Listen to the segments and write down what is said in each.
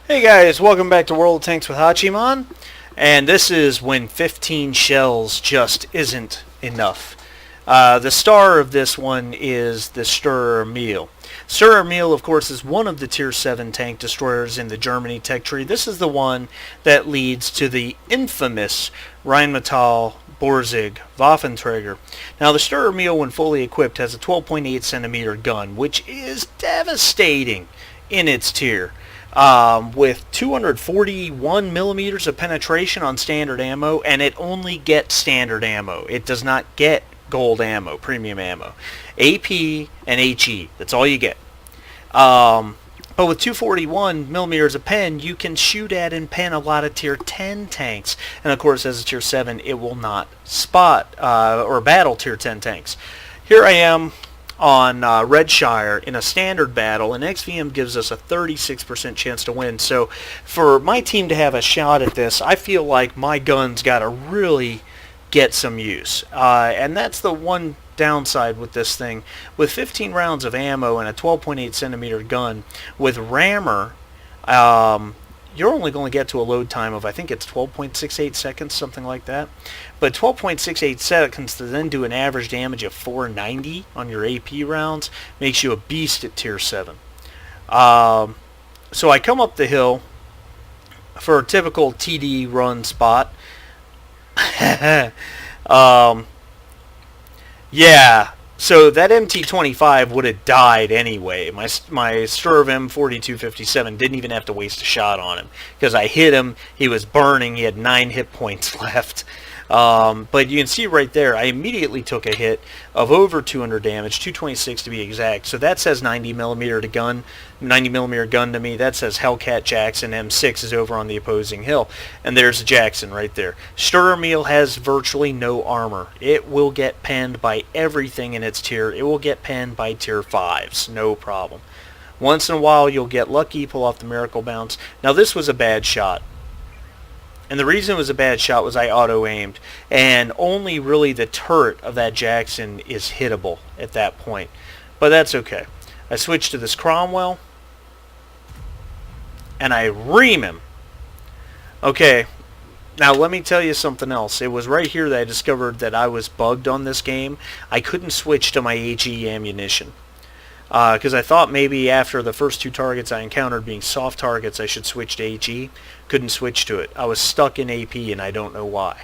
Hey guys, welcome back to World of Tanks with Hachiman, and this is when 15 shells just isn't enough. The star of this one is the Sturer Emil. Sturer Emil, of course, is one of the Tier 7 tank destroyers in the Germany tech tree. This is the one that leads to the infamous Rheinmetall Borzig Waffenträger. Now, the Sturer Emil, when fully equipped, has a 12.8 centimeter gun, which is devastating in its tier. With 241 millimeters of penetration on standard ammo, and it only gets standard ammo. It does not get gold ammo, premium ammo. AP and HE, that's all you get. But with 241 millimeters of pen, you can shoot at and pen a lot of Tier 10 tanks. And of course, as a Tier 7, it will not spot or battle Tier 10 tanks. Here I am on Redshire in a standard battle, and XVM gives us a 36% chance to win. So for my team to have a shot at this, I feel like my gun's got to really get some use. And that's the one downside with this thing. With 15 rounds of ammo and a 12.8 centimeter gun, with rammer, you're only going to get to a load time of, I think it's 12.68 seconds, something like that. But 12.68 seconds to then do an average damage of 490 on your AP rounds makes you a beast at Tier 7. So I come up the hill for a typical TD run spot. Yeah, so that MT-25 would have died anyway. My Sturer M4257 didn't even have to waste a shot on him, because I hit him, he was burning, he had 9 hit points left. But you can see right there, I immediately took a hit of over 200 damage, 226 to be exact. So that says 90 millimeter gun to me. That says Hellcat Jackson M6 is over on the opposing hill. And there's Jackson right there. Sturer Emil has virtually no armor. It will get penned by everything in its tier. It will get penned by Tier 5s, no problem. Once in a while you'll get lucky, pull off the miracle bounce. Now this was a bad shot. And the reason it was a bad shot was I auto-aimed, and only really the turret of that Jackson is hittable at that point. But that's okay. I switched to this Cromwell, and I ream him. Okay, now let me tell you something else. It was right here that I discovered that I was bugged on this game. I couldn't switch to my HE ammunition. Because I thought maybe after the first 2 targets I encountered being soft targets, I should switch to HE. Couldn't switch to it. I was stuck in AP, and I don't know why.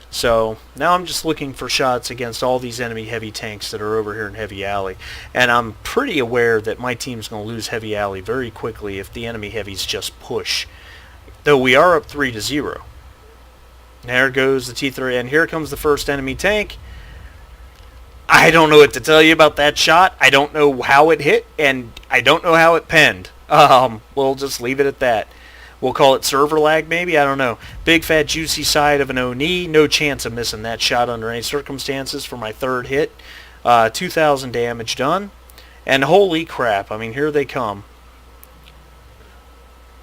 So now I'm just looking for shots against all these enemy heavy tanks that are over here in Heavy Alley. And I'm pretty aware that my team's going to lose Heavy Alley very quickly if the enemy heavies just push. Though we are up 3-0. There goes the T3, and here comes the first enemy tank. I don't know what to tell you about that shot. I don't know how it hit, and I don't know how it penned. We'll just leave it at that. We'll call it server lag, maybe? I don't know. Big, fat, juicy side of an Oni. No chance of missing that shot under any circumstances for my 3rd hit. 2,000 damage done. And holy crap, I mean, here they come.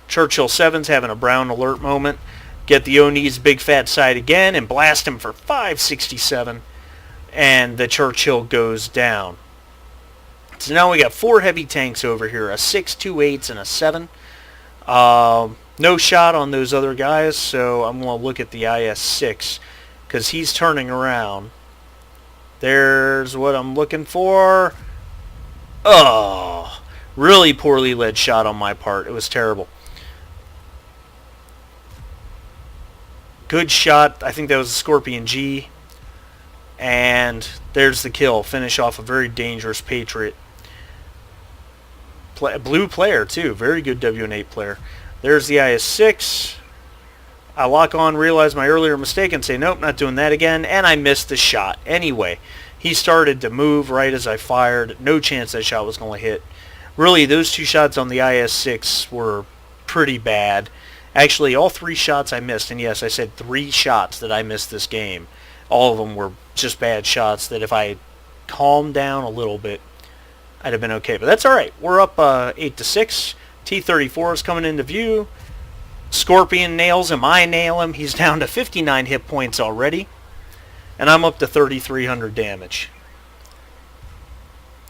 Churchill 7's having a brown alert moment. Get the Oni's big, fat side again and blast him for 567. And the Churchill goes down. So now we got 4 heavy tanks over here, a 6, 2 8s, and a 7. No shot on those other guys, so I'm going to look at the IS-6, because he's turning around. There's what I'm looking for. Oh, really poorly led shot on my part. It was terrible. Good shot. I think that was a Scorpion G. And there's the kill. Finish off a very dangerous Patriot. Blue player, too. Very good WN8 player. There's the IS-6. I lock on, realize my earlier mistake, and say, nope, not doing that again. And I missed the shot. Anyway, he started to move right as I fired. No chance that shot was going to hit. Really, those 2 shots on the IS-6 were pretty bad. Actually, all 3 shots I missed. And yes, I said 3 shots that I missed this game. All of them were just bad shots that if I calmed down a little bit, I'd have been okay. But that's alright. We're up 8-6. T-34 is coming into view. Scorpion nails him. I nail him. He's down to 59 hit points already. And I'm up to 3,300 damage.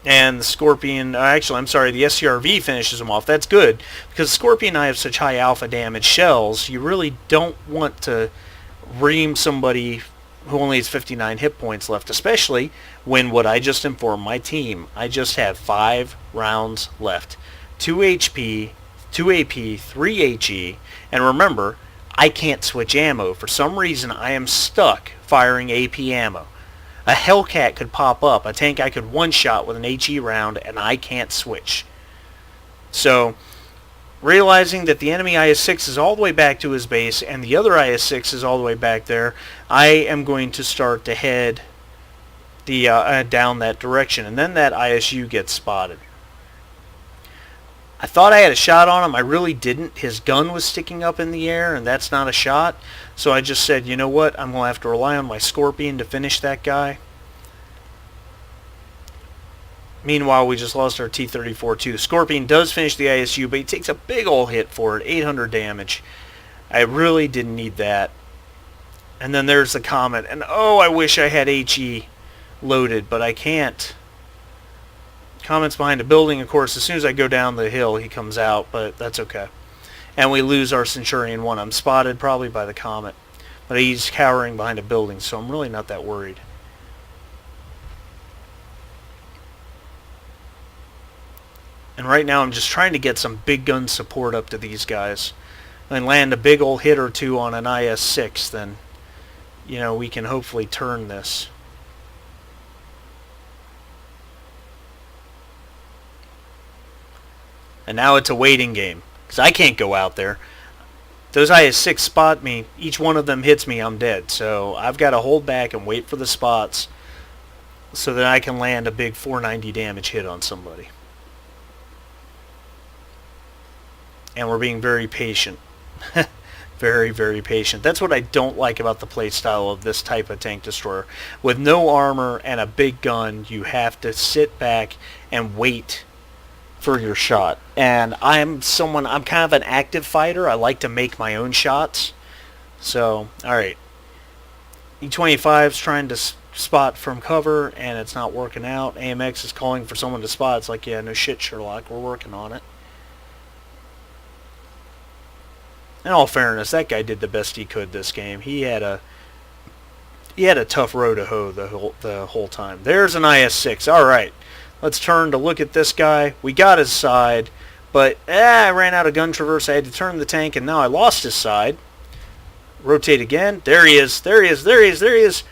And the Scorpion, actually, I'm sorry, the SCRV finishes him off. That's good, because Scorpion and I have such high alpha damage shells, you really don't want to ream somebody who only has 59 hit points left, especially when what I just informed my team, I just have 5 rounds left. 2 HP, 2 AP, 3 HE, and remember, I can't switch ammo. For some reason, I am stuck firing AP ammo. A Hellcat could pop up, a tank I could one-shot with an HE round, and I can't switch. So, realizing that the enemy IS-6 is all the way back to his base, and the other IS-6 is all the way back there, I am going to start to head down that direction, and then that ISU gets spotted. I thought I had a shot on him. I really didn't. His gun was sticking up in the air, and that's not a shot. So I just said, you know what? I'm going to have to rely on my Scorpion to finish that guy. Meanwhile, we just lost our T-34 too. Scorpion does finish the ISU, but he takes a big ol' hit for it. 800 damage. I really didn't need that. And then there's the Comet. And oh, I wish I had HE loaded, but I can't. Comet's behind a building, of course. As soon as I go down the hill, he comes out, but that's okay. And we lose our Centurion 1. I'm spotted probably by the Comet, but he's cowering behind a building, so I'm really not that worried. And right now I'm just trying to get some big gun support up to these guys. And land a big old hit or two on an IS-6, then, you know, we can hopefully turn this. And now it's a waiting game, because I can't go out there. Those IS-6 spot me, each one of them hits me, I'm dead. So I've got to hold back and wait for the spots so that I can land a big 490 damage hit on somebody. And we're being very patient. Very, very patient. That's what I don't like about the playstyle of this type of tank destroyer. With no armor and a big gun, you have to sit back and wait for your shot. And I'm kind of an active fighter. I like to make my own shots. So, alright. E-25's trying to spot from cover, and it's not working out. AMX is calling for someone to spot. It's like, yeah, no shit, Sherlock. We're working on it. In all fairness, that guy did the best he could this game. He had a tough row to hoe the whole time. There's an IS-6. Alright. Let's turn to look at this guy. We got his side, but I ran out of gun traverse. I had to turn the tank, and now I lost his side. Rotate again. There he is. There he is. There he is. There he is.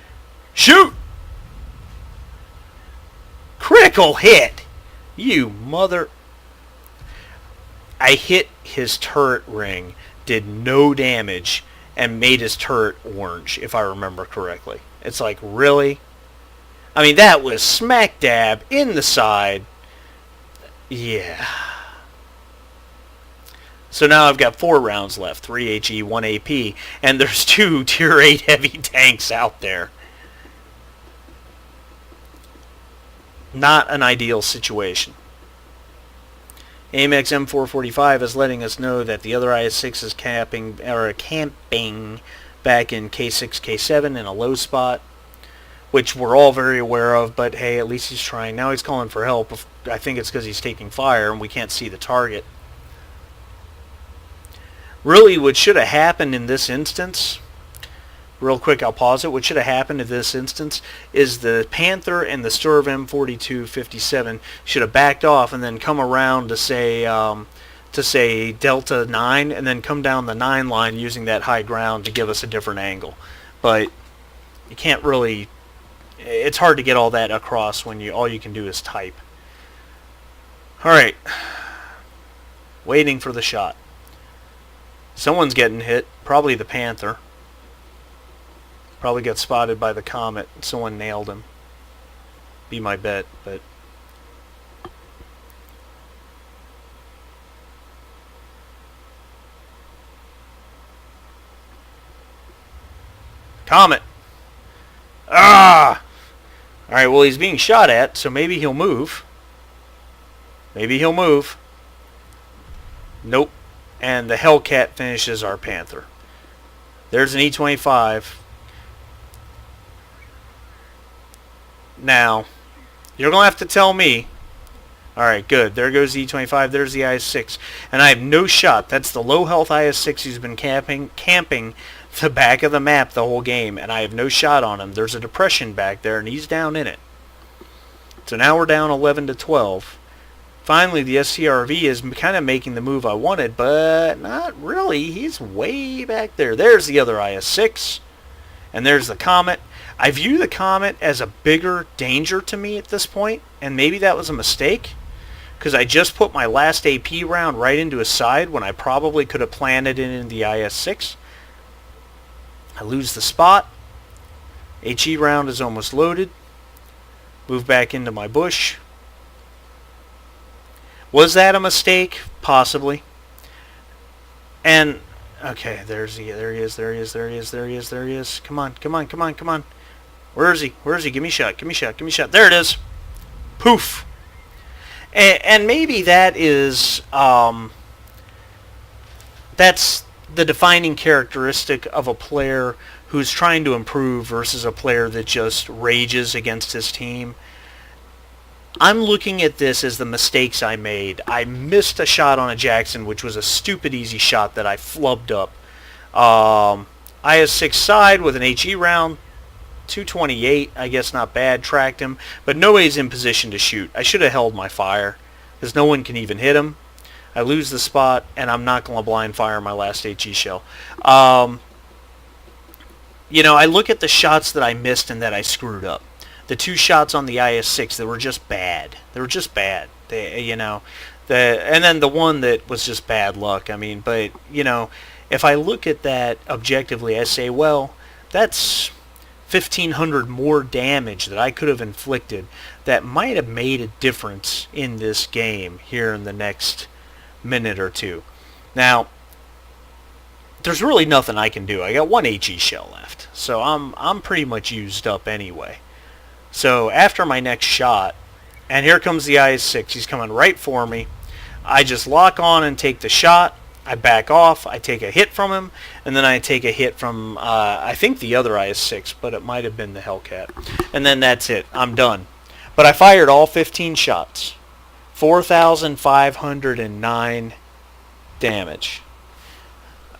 Shoot! Critical hit! You mother... I hit his turret ring, did no damage, and made his turret orange, if I remember correctly. It's like, really? I mean, that was smack dab in the side. Yeah. So now I've got 4 rounds left. 3 HE, 1 AP. And there's 2 Tier 8 heavy tanks out there. Not an ideal situation. AMX M445 is letting us know that the other IS-6 is camping back in K6, K7 in a low spot, which we're all very aware of, but hey, at least he's trying. Now he's calling for help. I think it's because he's taking fire and we can't see the target. Really, what should have happened in this instance, real quick, I'll pause it. What should have happened in this instance is the Panther and the Sturer M4257 should have backed off and then come around to say Delta 9 and then come down the 9 line using that high ground to give us a different angle. But you can't really... It's hard to get all that across when all you can do is type. Alright. Waiting for the shot. Someone's getting hit. Probably the Panther. Probably got spotted by the Comet. Someone nailed him. Be my bet, but... Comet! Ah! Alright, well, he's being shot at, so maybe he'll move. Maybe he'll move. Nope. And the Hellcat finishes our Panther. There's an E-25. Now, you're going to have to tell me Alright, good. There goes the E25. There's the IS-6. And I have no shot. That's the low-health IS-6 who's been camping the back of the map the whole game. And I have no shot on him. There's a depression back there, and he's down in it. So now we're down 11 to 12. Finally, the SCRV is kind of making the move I wanted, but not really. He's way back there. There's the other IS-6. And there's the Comet. I view the Comet as a bigger danger to me at this point, and maybe that was a mistake, because I just put my last AP round right into his side when I probably could have planted it in the IS-6. I lose the spot. HE round is almost loaded. Move back into my bush. Was that a mistake? Possibly. And okay, there he is. Come on. Where is he? Give me a shot. There it is. Poof. And maybe that is that's the defining characteristic of a player who's trying to improve versus a player that just rages against his team. I'm looking at this as the mistakes I made. I missed a shot on a Jackson, which was a stupid easy shot that I flubbed up. IS-6 side with an HE round. 228, I guess not bad, tracked him, but nobody's in position to shoot. I should have held my fire, because no one can even hit him. I lose the spot, and I'm not going to blind fire my last HE shell. You know, I look at the shots that I missed and that I screwed up. The 2 shots on the IS-6 that were just bad. And then the one that was just bad luck. I mean, but, you know, if I look at that objectively, I say, well, that's 1,500 more damage that I could have inflicted that might have made a difference in this game here in the next minute or two. Now, there's really nothing I can do. I got 1 HE shell left, so I'm pretty much used up anyway. So after my next shot, and here comes the IS-6. He's coming right for me. I just lock on and take the shot. I back off, I take a hit from him, and then I take a hit from, I think the other IS-6, but it might have been the Hellcat. And then that's it. I'm done. But I fired all 15 shots. 4,509 damage.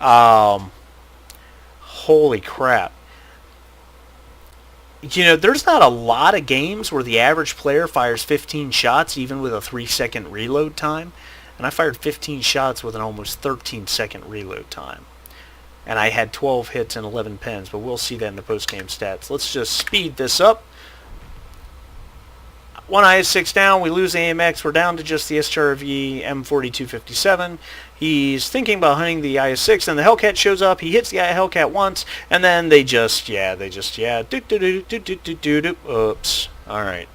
Holy crap. You know, there's not a lot of games where the average player fires 15 shots, even with a 3-second reload time. And I fired 15 shots with an almost 13-second reload time. And I had 12 hits and 11 pens, but we'll see that in the post-game stats. Let's just speed this up. 1 IS-6 down, we lose AMX, we're down to just the STRV M4257. He's thinking about hunting the IS-6, and the Hellcat shows up, he hits the Hellcat once, and then oops. Alright.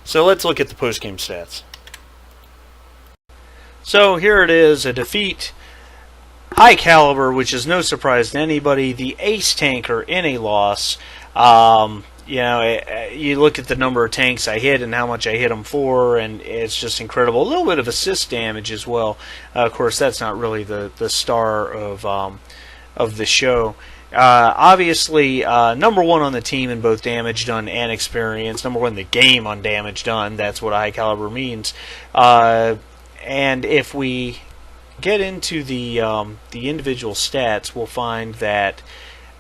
So let's look at the post-game stats. So here it is, a defeat. High caliber, which is no surprise to anybody. The ace tanker in a loss. You know, you look at the number of tanks I hit and how much I hit them for, and it's just incredible. A little bit of assist damage as well. Of course, that's not really the star of the show. Obviously, number 1 on the team in both damage done and experience. Number 1 in the game on damage done. That's what high caliber means. And if we get into the individual stats, we'll find that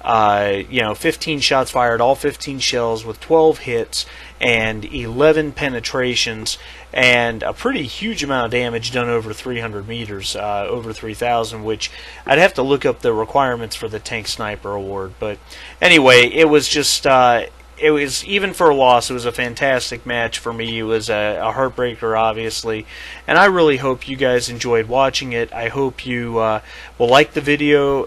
15 shots fired, all 15 shells with 12 hits and 11 penetrations, and a pretty huge amount of damage done over 300 meters, over 3,000, which I'd have to look up the requirements for the Tank Sniper Award. But anyway, it was just it was, even for a loss, it was a fantastic match for me. It was a heartbreaker, obviously, and I really hope you guys enjoyed watching it. I hope you will like the video,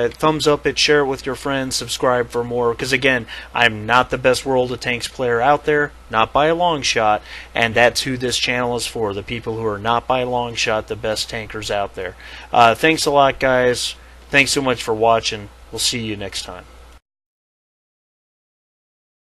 thumbs up it, share it with your friends, subscribe for more, because again, I'm not the best World of Tanks player out there, not by a long shot, and that's who this channel is for, the people who are not by a long shot the best tankers out there. Thanks a lot, guys. Thanks so much for watching. We'll see you next time.